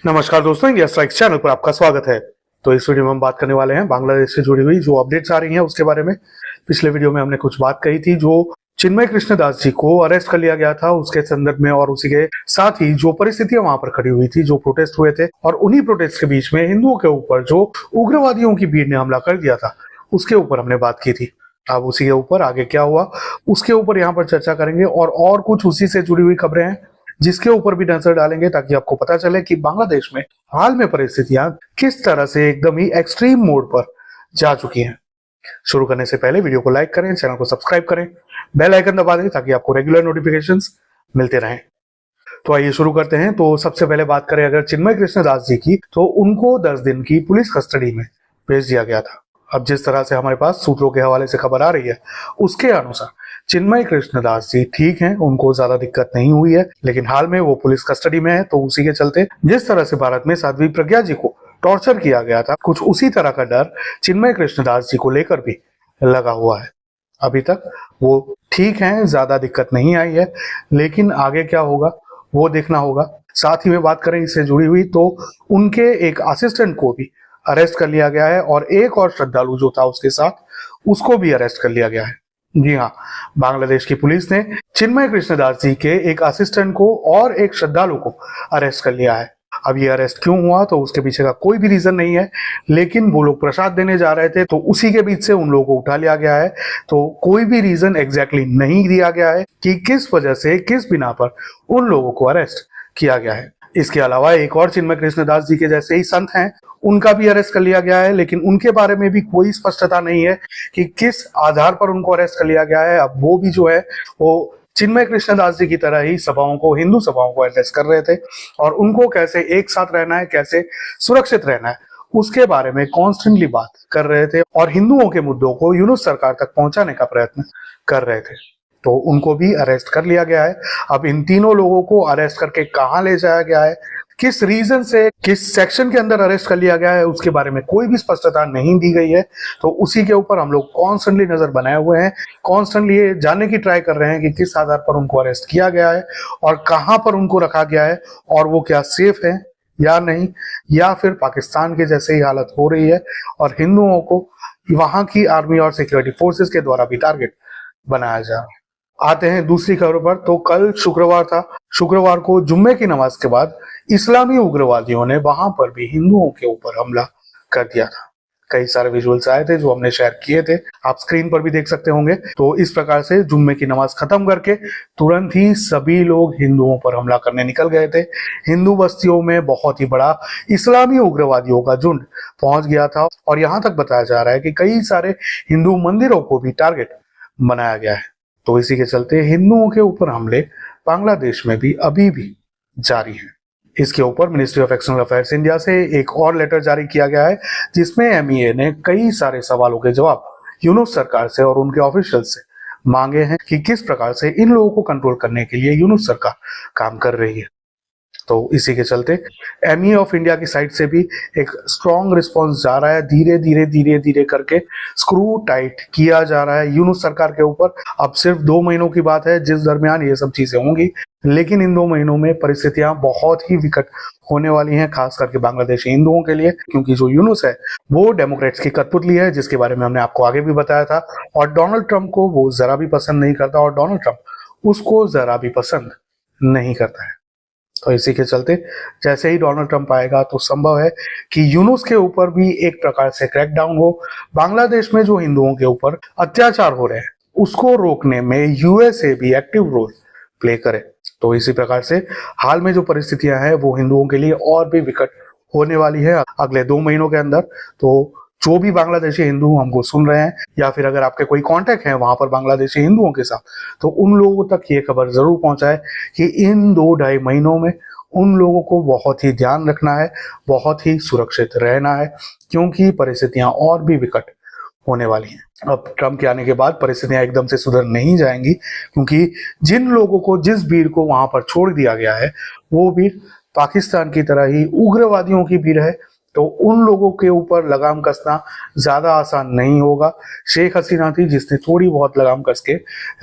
नमस्कार दोस्तों, India strike channel पर आपका स्वागत है। तो इस वीडियो में हम बात करने वाले हैं बांग्लादेश से जुड़ी हुई जो अपडेट्स आ रही हैं उसके बारे में। पिछले वीडियो में हमने कुछ बात कही थी, जो चिन्मय कृष्णदास जी को अरेस्ट कर लिया गया था उसके संदर्भ में, और उसी के साथ ही जो परिस्थितियां वहां पर खड़ी हुई थी, जो प्रोटेस्ट हुए थे, और उन्हीं प्रोटेस्ट के बीच में हिंदुओं के ऊपर जो उग्रवादियों की भीड़ ने हमला कर दिया था उसके ऊपर हमने बात की थी। अब उसी के ऊपर आगे क्या हुआ उसके ऊपर यहाँ पर चर्चा करेंगे, और कुछ उसी से जुड़ी हुई खबरें हैं जिसके ऊपर भी नजर डालेंगे, ताकि आपको पता चले कि बांग्लादेश में हाल में परिस्थितियां किस तरह से एकदम ही एक्सट्रीम मोड पर जा चुकी हैं। शुरू करने से पहले वीडियो को लाइक करें, चैनल को सब्सक्राइब करें, बेल आइकन दबा दें ताकि आपको रेगुलर नोटिफिकेशंस मिलते रहें। तो आइए शुरू करते हैं। तो सबसे पहले बात करें अगर चिन्मय कृष्णदास जी की, तो उनको 10 दिन की पुलिस कस्टडी में भेज दिया गया था। अब जिस तरह से हमारे पास सूत्रों के हवाले से खबर आ रही है उसके अनुसार चिन्मय कृष्णदास जी ठीक हैं, उनको ज्यादा दिक्कत नहीं हुई है, लेकिन हाल में वो पुलिस कस्टडी में है। तो उसी के चलते जिस तरह से भारत में साध्वी प्रज्ञा जी को टॉर्चर किया गया था, कुछ उसी तरह का डर चिन्मय कृष्णदास जी को लेकर भी लगा हुआ है। अभी तक वो ठीक हैं, ज्यादा दिक्कत नहीं आई है, लेकिन आगे क्या होगा वो देखना होगा। साथ ही में बात करें इससे जुड़ी हुई, तो उनके एक असिस्टेंट को भी अरेस्ट कर लिया गया है, और एक और श्रद्धालु जो था उसके साथ उसको भी अरेस्ट कर लिया गया है। जी हाँ, बांग्लादेश की पुलिस ने चिन्मय कृष्णदास जी के एक असिस्टेंट को और एक श्रद्धालु को अरेस्ट कर लिया है। अब ये अरेस्ट क्यों हुआ तो उसके पीछे का कोई भी रीजन नहीं है, लेकिन वो लोग प्रसाद देने जा रहे थे तो उसी के बीच से उन लोगों को उठा लिया गया है। तो कोई भी रीजन एग्जैक्टली नहीं दिया गया है कि किस वजह से, किस बिना पर उन लोगों को अरेस्ट किया गया है। इसके अलावा एक और चिन्मय कृष्णदास जी के जैसे ही संत हैं, उनका भी अरेस्ट कर लिया गया है, लेकिन उनके बारे में भी कोई स्पष्टता नहीं है कि किस आधार पर उनको अरेस्ट कर लिया गया है। अब वो भी जो है वो चिन्मय कृष्णदास जी की तरह ही सभाओं को, हिंदू सभाओं को एड्रेस कर रहे थे, और उनको कैसे एक साथ रहना है, कैसे सुरक्षित रहना है, उसके बारे में कॉन्स्टेंटली बात कर रहे थे, और हिंदुओं के मुद्दों को यूनुस सरकार तक पहुंचाने का प्रयत्न कर रहे थे। तो उनको भी अरेस्ट कर लिया गया है। अब इन तीनों लोगों को अरेस्ट करके कहां ले जाया गया है, किस रीजन से, किस सेक्शन के अंदर अरेस्ट कर लिया गया है, उसके बारे में कोई भी स्पष्टता नहीं दी गई है। तो उसी के ऊपर हम लोग कॉन्स्टेंटली नजर बनाए हुए हैं, कॉन्स्टेंटली ये जानने की ट्राई कर रहे हैं कि किस आधार पर उनको अरेस्ट किया गया है और कहां पर उनको रखा गया है, और वो क्या सेफ है या नहीं, या फिर पाकिस्तान के जैसे ही हालत हो रही है और हिंदुओं को वहां की आर्मी और सिक्योरिटी फोर्सेस के द्वारा भी टारगेट बनाया जा रहा है। आते हैं दूसरी खबर पर। तो कल शुक्रवार था, शुक्रवार को जुम्मे की नमाज के बाद इस्लामी उग्रवादियों ने वहां पर भी हिंदुओं के ऊपर हमला कर दिया था। कई सारे विजुअल्स आए थे जो हमने शेयर किए थे, आप स्क्रीन पर भी देख सकते होंगे। तो इस प्रकार से जुम्मे की नमाज खत्म करके तुरंत ही सभी लोग हिंदुओं पर हमला करने निकल गए थे। हिंदू बस्तियों में बहुत ही बड़ा इस्लामी उग्रवादियों का झुंड पहुंच गया था, और यहां तक बताया जा रहा है कि कई सारे हिंदू मंदिरों को भी टारगेट बनाया गया है। तो इसी के चलते हिंदुओं के ऊपर हमले बांग्लादेश में भी अभी भी जारी हैं। इसके ऊपर ministry of external affairs India से एक और लेटर जारी किया गया है, जिसमें एमईए ने कई सारे सवालों के जवाब यूनुस सरकार से और उनके ऑफिशियल से मांगे हैं कि किस प्रकार से इन लोगों को कंट्रोल करने के लिए यूनुस सरकार काम कर रही है। तो इसी के चलते एमई ऑफ इंडिया की साइड से भी एक स्ट्रॉन्ग रिस्पांस जा रहा है। धीरे धीरे धीरे धीरे करके स्क्रू टाइट किया जा रहा है यूनुस सरकार के ऊपर। अब सिर्फ 2 महीनों की बात है जिस दरमियान ये सब चीजें होंगी, लेकिन इन 2 महीनों में परिस्थितियां बहुत ही विकट होने वाली हैं, खास करके बांग्लादेशी हिंदुओं के लिए, क्योंकि जो यूनुस है वो डेमोक्रेट्स की कठपुतली है, जिसके बारे में हमने आपको आगे भी बताया था। और डोनाल्ड ट्रंप को वो जरा भी पसंद नहीं करता, और डोनाल्ड ट्रंप उसको जरा भी पसंद नहीं करता है। तो इसी के चलते जैसे ही डोनाल्ड ट्रंप आएगा तो संभव है कि यूनुस के ऊपर भी एक प्रकार से क्रैकडाउन हो। बांग्लादेश में जो हिंदुओं के ऊपर अत्याचार हो रहे हैं उसको रोकने में यूएसए भी एक्टिव रोल प्ले करे। तो इसी प्रकार से हाल में जो परिस्थितियां हैं वो हिंदुओं के लिए और भी विकट होने वाली है अगले 2 महीनों के अंदर। तो जो भी बांग्लादेशी हिंदू हमको सुन रहे हैं, या फिर अगर आपके कोई कांटेक्ट है वहां पर बांग्लादेशी हिंदुओं के साथ, तो उन लोगों तक ये खबर जरूर पहुंचाए कि इन 2-2.5 महीनों में उन लोगों को बहुत ही ध्यान रखना है, बहुत ही सुरक्षित रहना है, क्योंकि परिस्थितियां और भी विकट होने वाली हैं। अब ट्रंप के आने के बाद परिस्थितियां एकदम से सुधर नहीं जाएंगी, क्योंकि जिन लोगों को, जिस भीड़ को वहां पर छोड़ दिया गया है वो भीड़ पाकिस्तान की तरह ही उग्रवादियों की भीड़ है। तो उन लोगों के ऊपर लगाम कसना ज्यादा आसान नहीं होगा। शेख हसीना थी जिसने थोड़ी बहुत लगाम कस के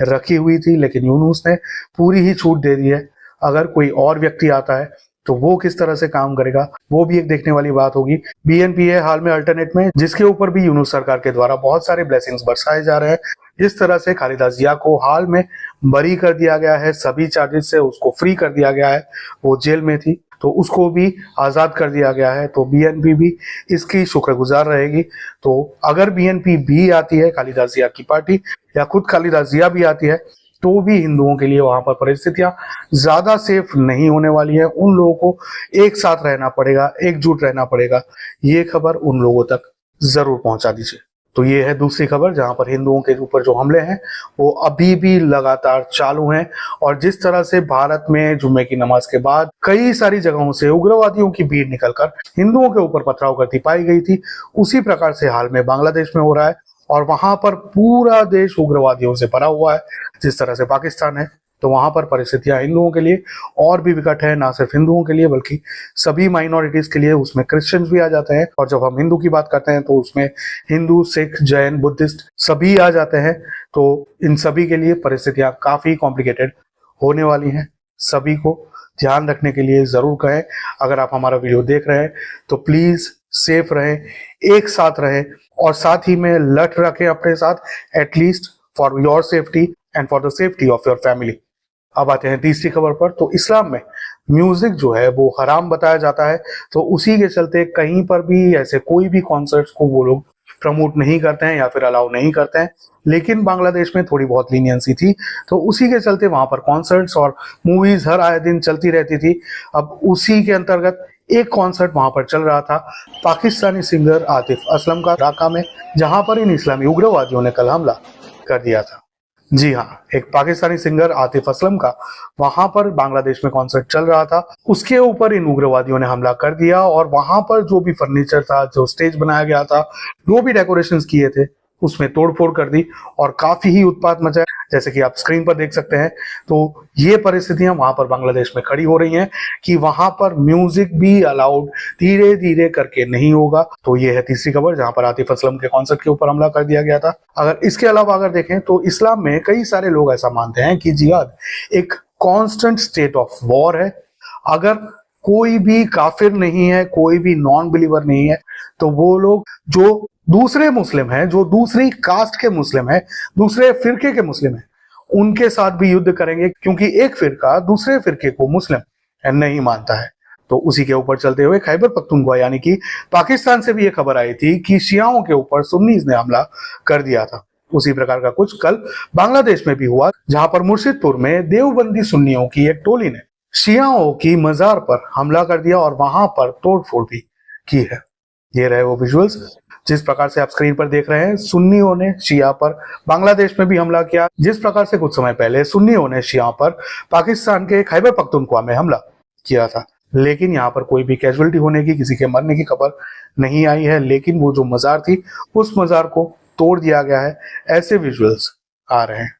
रखी हुई थी, लेकिन यूनुस ने पूरी ही छूट दे दी है। अगर कोई और व्यक्ति आता है तो वो किस तरह से काम करेगा वो भी एक देखने वाली बात होगी। बीएनपी है हाल में अल्टरनेट में, जिसके ऊपर भी यूनूस सरकार के द्वारा बहुत सारे ब्लेसिंग्स बरसाए जा रहे हैं। जिस तरह से खालिदा जिया को हाल में बरी कर दिया गया है, सभी चार्जेस से उसको फ्री कर दिया गया है, वो जेल में थी तो उसको भी आजाद कर दिया गया है, तो बीएनपी भी इसकी शुक्रगुजार रहेगी। तो अगर बीएनपी भी आती है, खालिदा जिया की पार्टी, या खुद खालिदा जिया भी आती है, तो भी हिंदुओं के लिए वहां पर परिस्थितियां ज्यादा सेफ नहीं होने वाली है। उन लोगों को एक साथ रहना पड़ेगा, एकजुट रहना पड़ेगा। ये खबर उन लोगों तक जरूर पहुंचा दीजिए। तो ये है दूसरी खबर, जहां पर हिंदुओं के ऊपर जो हमले हैं वो अभी भी लगातार चालू हैं। और जिस तरह से भारत में जुम्मे की नमाज के बाद कई सारी जगहों से उग्रवादियों की भीड़ निकलकर हिंदुओं के ऊपर पथराव करती पाई गई थी, उसी प्रकार से हाल में बांग्लादेश में हो रहा है। और वहां पर पूरा देश उग्रवादियों से भरा हुआ है, जिस तरह से पाकिस्तान है। तो वहां पर परिस्थितियां हिंदुओं के लिए और भी विकट है, ना सिर्फ हिंदुओं के लिए बल्कि सभी माइनॉरिटीज के लिए। उसमें क्रिश्चियंस भी आ जाते हैं, और जब हम हिंदू की बात करते हैं तो उसमें हिंदू, सिख, जैन, बुद्धिस्ट सभी आ जाते हैं। तो इन सभी के लिए परिस्थितियां काफी कॉम्प्लिकेटेड होने वाली हैं। सभी को ध्यान रखने के लिए जरूर कहें, अगर आप हमारा वीडियो देख रहे हैं तो प्लीज सेफ रहें, एक साथ रहें, और साथ ही में लठ रखें अपने साथ, at least for your safety and for the safety of your family. अब आते हैं तीसरी खबर पर। तो इस्लाम में म्यूजिक जो है वो हराम बताया जाता है, तो उसी के चलते कहीं पर भी ऐसे कोई भी कॉन्सर्ट्स को वो लोग प्रमोट नहीं करते हैं या फिर अलाउ नहीं करते हैं। लेकिन बांग्लादेश में थोड़ी बहुत लीनियंसी थी, तो उसी के चलते वहां पर कॉन्सर्ट्स और मूवीज हर आए दिन चलती रहती थी। अब उसी के अंतर्गत एक कॉन्सर्ट वहां पर चल रहा था पाकिस्तानी सिंगर आतिफ असलम का, ढाका में, जहां पर इन इस्लामी उग्रवादियों ने कल हमला कर दिया था। जी हाँ, एक पाकिस्तानी सिंगर आतिफ असलम का वहां पर बांग्लादेश में कॉन्सर्ट चल रहा था, उसके ऊपर इन उग्रवादियों ने हमला कर दिया। और वहां पर जो भी फर्नीचर था, जो स्टेज बनाया गया था, जो भी डेकोरेशंस किए थे, उसमें तोड़फोड़ कर दी और काफी ही उत्पात मचा, जैसे कि आप स्क्रीन पर देख सकते हैं। तो ये परिस्थितियां वहां पर बांग्लादेश में खड़ी हो रही हैं कि वहां पर म्यूजिक भी अलाउड धीरे धीरे करके नहीं होगा। तो ये है तीसरी खबर, जहां पर आतिफ असलम के कॉन्सर्ट के ऊपर हमला कर दिया गया था। अगर इसके अलावा अगर देखें तो इस्लाम में कई सारे लोग ऐसा मानते हैं कि जिहाद एक कॉन्स्टेंट स्टेट ऑफ वॉर है। अगर कोई भी काफिर नहीं है, कोई भी नॉन बिलीवर नहीं है, तो वो लोग जो दूसरे मुस्लिम हैं, जो दूसरी कास्ट के मुस्लिम हैं, दूसरे फिरके के मुस्लिम हैं, उनके साथ भी युद्ध करेंगे, क्योंकि एक फिरका दूसरे फिरके को मुस्लिम नहीं मानता है। तो उसी के ऊपर चलते हुए खैबर पख्तूनख्वा यानी कि पाकिस्तान से भी ये खबर आई थी कि शियाओं के ऊपर सुन्नीज ने हमला कर दिया था। उसी प्रकार का कुछ कल बांग्लादेश में भी हुआ, जहां पर मुर्शिदपुर में देवबंदी सुन्नियों की एक टोली ने शियाओं की मजार पर हमला कर दिया और वहां पर तोड़फोड़ भी की है। ये रहे वो विजुअल्स जिस प्रकार से आप स्क्रीन पर देख रहे हैं। सुन्नियों ने शिया पर बांग्लादेश में भी हमला किया, जिस प्रकार से कुछ समय पहले सुन्नियों ने शिया पर पाकिस्तान के खैबर पख्तूनख्वा में हमला किया था। लेकिन यहाँ पर कोई भी कैजुअलिटी होने की, किसी के मरने की खबर नहीं आई है। लेकिन वो जो मजार थी, उस मजार को तोड़ दिया गया है, ऐसे विजुअल्स आ रहे हैं।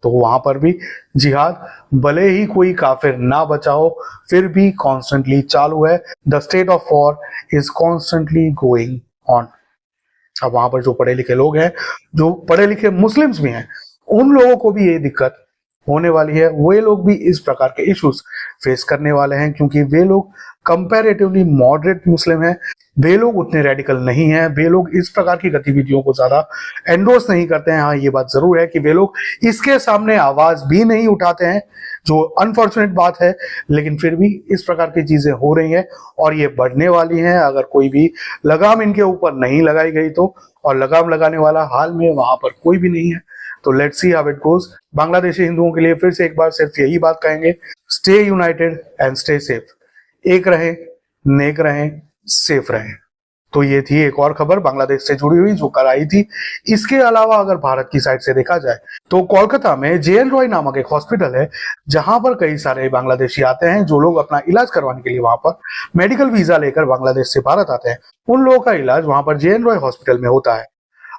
तो वहां पर भी जिहाद भले ही कोई काफिर ना बचा हो, फिर भी कॉन्स्टेंटली चालू है। The state of war is constantly going on. अब वहां पर जो पढ़े लिखे लोग हैं, जो पढ़े लिखे मुस्लिम्स भी हैं, उन लोगों को भी ये दिक्कत होने वाली है। वे लोग भी इस प्रकार के इश्यूज फेस करने वाले हैं, क्योंकि वे लोग कंपैरेटिवली मॉडरेट मुस्लिम हैं। वे लोग उतने रेडिकल नहीं हैं, वे लोग इस प्रकार की गतिविधियों को ज्यादा एंडोर्स नहीं करते हैं। हाँ, ये बात जरूर है कि वे लोग इसके सामने आवाज भी नहीं उठाते हैं, जो अनफॉर्चुनेट बात है। लेकिन फिर भी इस प्रकार की चीजें हो रही हैं और ये बढ़ने वाली हैं, अगर कोई भी लगाम इनके ऊपर नहीं लगाई गई तो। और लगाम लगाने वाला हाल में वहां पर कोई भी नहीं है। तो let's see how it goes. Bangladeshi हिंदुओं के लिए फिर से एक बार सिर्फ यही बात कहेंगे, stay United and stay safe. एक रहें, नेक रहें, सेफ रहें। तो ये थी एक और खबर बांग्लादेश से जुड़ी हुई जो कल आई थी। इसके अलावा अगर भारत की साइड से देखा जाए तो कोलकाता में जेएन रॉय नामक एक हॉस्पिटल है, जहां पर कई सारे बांग्लादेशी आते हैं, जो लोग अपना इलाज करवाने के लिए वहां पर मेडिकल वीजा लेकर बांग्लादेश से भारत आते हैं। उन लोगों का इलाज वहां पर जेएन रॉय हॉस्पिटल में होता है।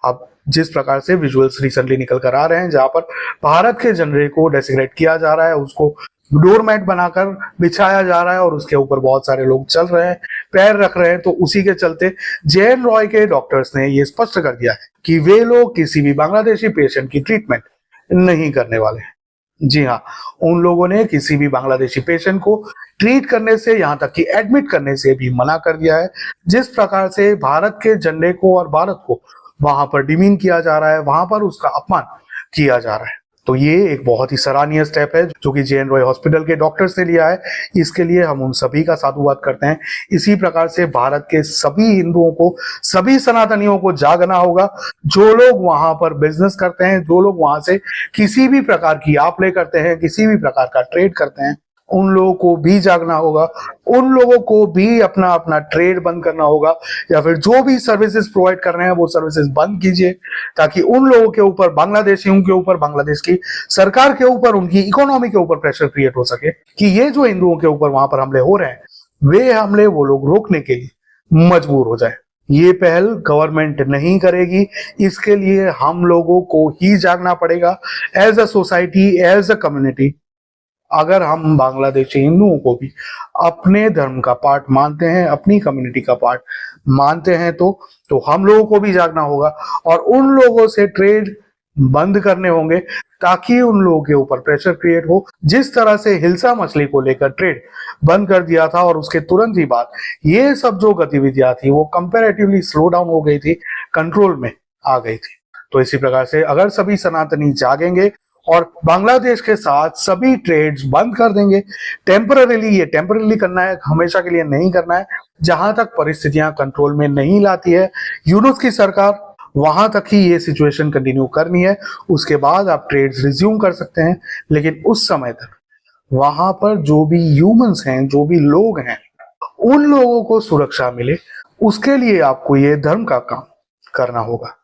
अब जिस प्रकार से विजुअल्स रिसेंटली निकल कर आ रहे हैं, जहां पर भारत के झंडे को डेसिग्रेट किया जा रहा है, उसको डोरमैट बनाकर बिछाया जा रहा है और उसके ऊपर बहुत सारे लोग चल रहे हैं, पैर रख रहे हैं। तो उसी के चलते जेएन रॉय के डॉक्टर्स ने ये स्पष्ट कर दिया है कि वे लोग किसी भी बांग्लादेशी पेशेंट की ट्रीटमेंट नहीं करने वाले हैं। जी हाँ, उन लोगों ने किसी भी बांग्लादेशी पेशेंट को ट्रीट करने से, यहाँ तक कि एडमिट करने से भी मना कर दिया है। जिस प्रकार से भारत के झंडे को और भारत को वहां पर डिमीन किया जा रहा है, वहां पर उसका अपमान किया जा रहा है। तो ये एक बहुत ही सराहनीय स्टेप है जो कि जे.एन. रॉय हॉस्पिटल के डॉक्टर्स ने लिया है। इसके लिए हम उन सभी का साधुवाद करते हैं। इसी प्रकार से भारत के सभी हिंदुओं को, सभी सनातनियों को जागना होगा। जो लोग वहां पर बिजनेस करते हैं, जो लोग वहां से किसी भी प्रकार की आप ले करते हैं, किसी भी प्रकार का ट्रेड करते हैं, उन लोगों को भी जागना होगा। उन लोगों को भी अपना अपना ट्रेड बंद करना होगा, या फिर जो भी सर्विसेज प्रोवाइड कर रहे हैं वो सर्विसेज बंद कीजिए, ताकि उन लोगों के ऊपर, बांग्लादेशियों के ऊपर, बांग्लादेश की सरकार के ऊपर, उनकी इकोनॉमी के ऊपर प्रेशर क्रिएट हो सके कि ये जो हिंदुओं के ऊपर वहां पर हमले हो रहे हैं, वे हमले वो लोग रोकने के लिए मजबूर हो जाए। ये पहल गवर्नमेंट नहीं करेगी, इसके लिए हम लोगों को ही जागना पड़ेगा as a society, as a community. अगर हम बांग्लादेशी हिंदुओं को भी अपने धर्म का पार्ट मानते हैं, अपनी कम्युनिटी का पार्ट मानते हैं, तो हम लोगों को भी जागना होगा और उन लोगों से ट्रेड बंद करने होंगे, ताकि उन लोगों के ऊपर प्रेशर क्रिएट हो। जिस तरह से हिल्सा मछली को लेकर ट्रेड बंद कर दिया था और उसके तुरंत ही बाद ये सब जो गतिविधियां थी वो कंपैरेटिवली स्लो डाउन हो गई थी, कंट्रोल में आ गई थी। तो इसी प्रकार से अगर सभी सनातनी जागेंगे और बांग्लादेश के साथ सभी ट्रेड्स बंद कर देंगे, टेम्पररीली, ये टेम्पररीली करना है, हमेशा के लिए नहीं करना है। जहां तक परिस्थितियां कंट्रोल में नहीं लाती है यूनुस की सरकार, वहां तक ही ये सिचुएशन कंटिन्यू करनी है। उसके बाद आप ट्रेड्स रिज्यूम कर सकते हैं, लेकिन उस समय तक वहां पर जो भी ह्यूमंस हैं, जो भी लोग हैं, उन लोगों को सुरक्षा मिले, उसके लिए आपको ये धर्म का काम करना होगा।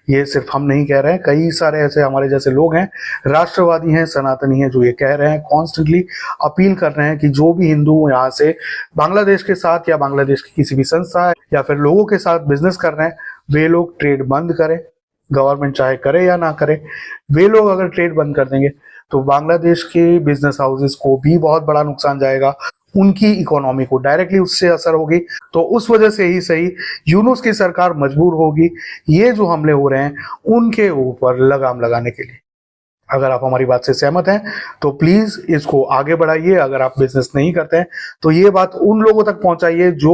ये सिर्फ हम नहीं कह रहे हैं, कई सारे ऐसे हमारे जैसे लोग हैं, राष्ट्रवादी हैं, सनातनी हैं, जो ये कह रहे हैं, कॉन्स्टेंटली अपील कर रहे हैं कि जो भी हिंदू यहाँ से बांग्लादेश के साथ या बांग्लादेश की किसी भी संस्था या फिर लोगों के साथ बिजनेस कर रहे हैं, वे लोग ट्रेड बंद करें। गवर्नमेंट चाहे करे या ना करे, वे लोग अगर ट्रेड बंद कर देंगे तो बांग्लादेश के बिजनेस हाउसेस को भी बहुत बड़ा नुकसान जाएगा, उनकी इकोनॉमी को डायरेक्टली उससे असर होगी। तो उस वजह से ही सही यूनुस की सरकार मजबूर होगी ये जो हमले हो रहे हैं उनके ऊपर लगाम लगाने के लिए। अगर आप हमारी बात से सहमत हैं तो प्लीज इसको आगे बढ़ाइए। अगर आप बिजनेस नहीं करते हैं तो ये बात उन लोगों तक पहुंचाइए जो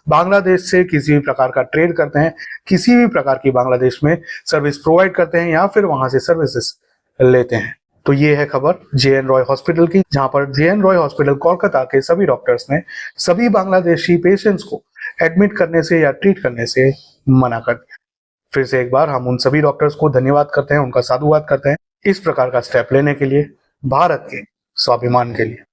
बांग्लादेश से किसी भी प्रकार का ट्रेड करते हैं, किसी भी प्रकार की बांग्लादेश में सर्विस प्रोवाइड करते हैं या फिर वहां से सर्विसेज लेते हैं। तो ये है खबर जे.एन. रॉय हॉस्पिटल की, जहां पर जे.एन. रॉय हॉस्पिटल कोलकाता के सभी डॉक्टर्स ने सभी बांग्लादेशी पेशेंट्स को एडमिट करने से या ट्रीट करने से मना कर दिया। फिर से एक बार हम उन सभी डॉक्टर्स को धन्यवाद करते हैं, उनका साधुवाद करते हैं इस प्रकार का स्टेप लेने के लिए, भारत के स्वाभिमान के लिए।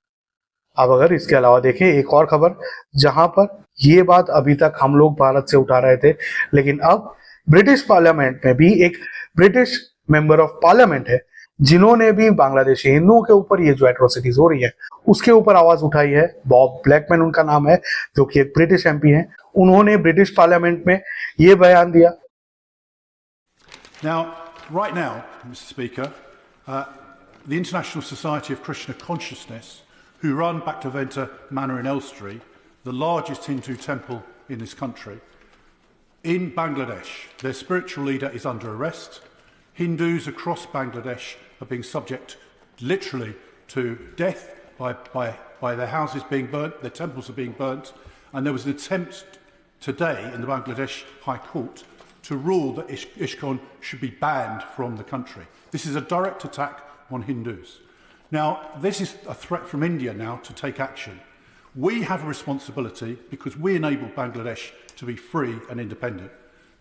अब अगर इसके अलावा देखें एक और खबर, जहां पर ये बात अभी तक हम लोग भारत से उठा रहे थे, लेकिन अब ब्रिटिश पार्लियामेंट में भी एक ब्रिटिश मेंबर ऑफ पार्लियामेंट है जिन्होंने भी बांग्लादेशी हिंदुओं के ऊपर ये जो एट्रोसिटीज हो रही है उसके ऊपर आवाज उठाई है। बॉब ब्लैकमैन उनका नाम है, जो कि एक ब्रिटिश एमपी हैं। उन्होंने ब्रिटिश पार्लियामेंट में ये बयान दिया। Now, right now, Mr. Speaker, the International Society of Krishna Consciousness, who run Bhaktivinoda Manor in Elstree, the largest Hindu temple in this country, in Bangladesh, their spiritual leader is under arrest. Hindus across Bangladesh are being subject literally to death by their houses being burnt, their temples are being burnt, and there was an attempt today in the Bangladesh High Court to rule that ISKCON should be banned from the country. This is a direct attack on Hindus. Now, this is a threat from India now to take action. We have a responsibility because we enable Bangladesh to be free and independent.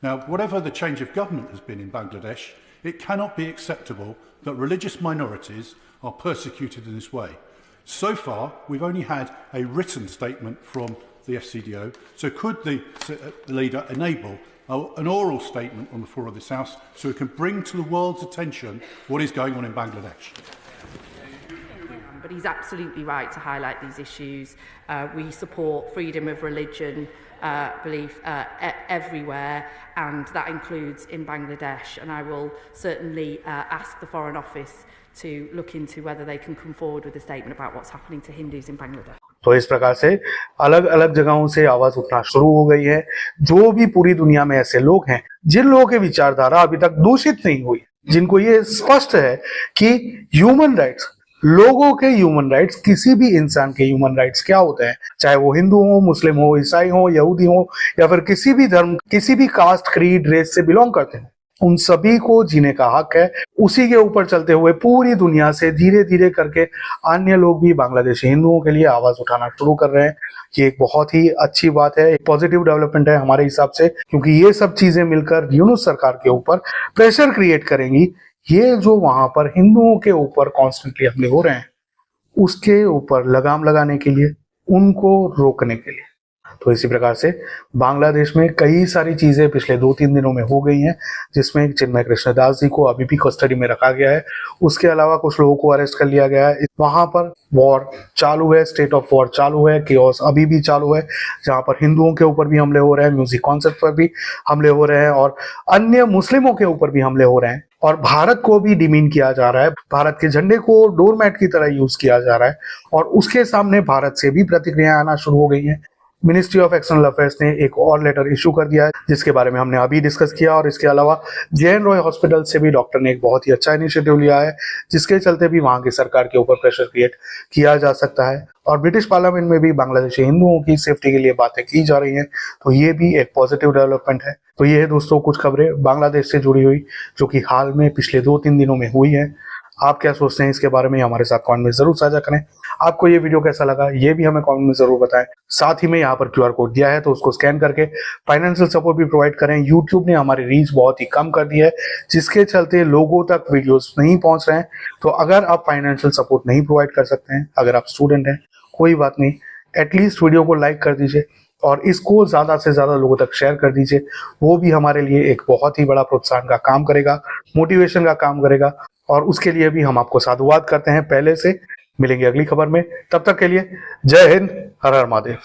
Now, whatever the change of government has been in Bangladesh, it cannot be acceptable that religious minorities are persecuted in this way. So far, we've only had a written statement from the FCDO, so could the leader enable an oral statement on the floor of this House so it can bring to the world's attention what is going on in Bangladesh? But he's absolutely right to highlight these issues. We support freedom of religion, belief everywhere, and that includes in Bangladesh. And I will certainly ask the Foreign Office to look into whether they can come forward with a statement about what's happening to Hindus in Bangladesh. तो इस प्रकार से अलग अलग जगहों से आवाज उठना शुरू हो गई है। जो भी पूरी दुनिया में ऐसे लोग हैं जिन लोगों की विचारधारा अभी तक दूषित नहीं हुई, जिनको ये स्पष्ट है कि ह्यूमन राइट्स लोगों के ह्यूमन राइट्स, किसी भी इंसान के ह्यूमन राइट्स क्या होते हैं, चाहे वो हिंदू हो, मुस्लिम हो, ईसाई हो, यहूदी हो, या फिर किसी भी धर्म, किसी भी कास्ट, क्रीड, रेस से बिलोंग करते हैं, उन सभी को जीने का हक है। उसी के ऊपर चलते हुए पूरी दुनिया से धीरे धीरे करके अन्य लोग भी बांग्लादेशी हिंदुओं के लिए आवाज उठाना शुरू कर रहे हैं। ये एक बहुत ही अच्छी बात है, एक पॉजिटिव डेवलपमेंट है हमारे हिसाब से, क्योंकि ये सब चीजें मिलकर यूनुस सरकार के ऊपर प्रेशर क्रिएट करेंगी। ये जो वहां पर हिंदुओं के ऊपर कॉन्स्टेंटली हमले हो रहे हैं, उसके ऊपर लगाम लगाने के लिए, उनको रोकने के लिए। तो इसी प्रकार से बांग्लादेश में कई सारी चीजें पिछले 2-3 दिनों में हो गई हैं, जिसमें चिन्मय कृष्णदास जी को अभी भी कस्टडी में रखा गया है। उसके अलावा कुछ लोगों को अरेस्ट कर लिया गया है। वहां पर वॉर चालू है, स्टेट ऑफ वॉर चालू है, केओस अभी भी चालू है, जहां पर हिंदुओं के ऊपर भी हमले हो रहे हैं, म्यूजिक कॉन्सर्ट पर भी हमले हो रहे हैं, और अन्य मुस्लिमों के ऊपर भी हमले हो रहे हैं, और भारत को भी डिमीन किया जा रहा है। भारत के झंडे को डोरमैट की तरह यूज किया जा रहा है, और उसके सामने भारत से भी प्रतिक्रियाएं आना शुरू हो गई हैं। मिनिस्ट्री ऑफ एक्सटर्नल अफेयर्स ने एक और लेटर इशू कर दिया है, जिसके बारे में हमने अभी डिस्कस किया। और इसके अलावा जे.एन. रॉय हॉस्पिटल से भी डॉक्टर ने एक बहुत ही अच्छा इनिशिएटिव लिया है, जिसके चलते भी वहां की सरकार के ऊपर प्रेशर क्रिएट किया जा सकता है। और ब्रिटिश पार्लियामेंट में भी बांग्लादेशी हिंदुओं की सेफ्टी के लिए बातें की जा रही हैं, तो ये भी एक पॉजिटिव डेवलपमेंट है। तो ये है दोस्तों कुछ खबरें बांग्लादेश से जुड़ी हुई, जो कि हाल में पिछले 2-3 दिनों में हुई है। आप क्या सोचते हैं इसके बारे में, हमारे साथ कमेंट में जरूर साझा करें। आपको ये वीडियो कैसा लगा ये भी हमें कमेंट में जरूर बताएं। साथ ही में यहाँ पर QR कोड दिया है, तो उसको स्कैन करके फाइनेंशियल सपोर्ट भी प्रोवाइड करें। यूट्यूब ने हमारी रीच बहुत ही कम कर दी है, जिसके चलते लोगों तक वीडियोस नहीं पहुंच रहे हैं। तो अगर आप फाइनेंशियल सपोर्ट नहीं प्रोवाइड कर सकते हैं, अगर आप स्टूडेंट हैं, कोई बात नहीं, एटलीस्ट वीडियो को लाइक कर दीजिए और इसको ज्यादा से ज्यादा लोगों तक शेयर कर दीजिए। वो भी हमारे लिए एक बहुत ही बड़ा प्रोत्साहन का काम करेगा, मोटिवेशन का काम करेगा, और उसके लिए भी हम आपको साधुवाद करते हैं पहले से। मिलेंगे अगली खबर में, तब तक के लिए जय हिंद, हर हर महादेव।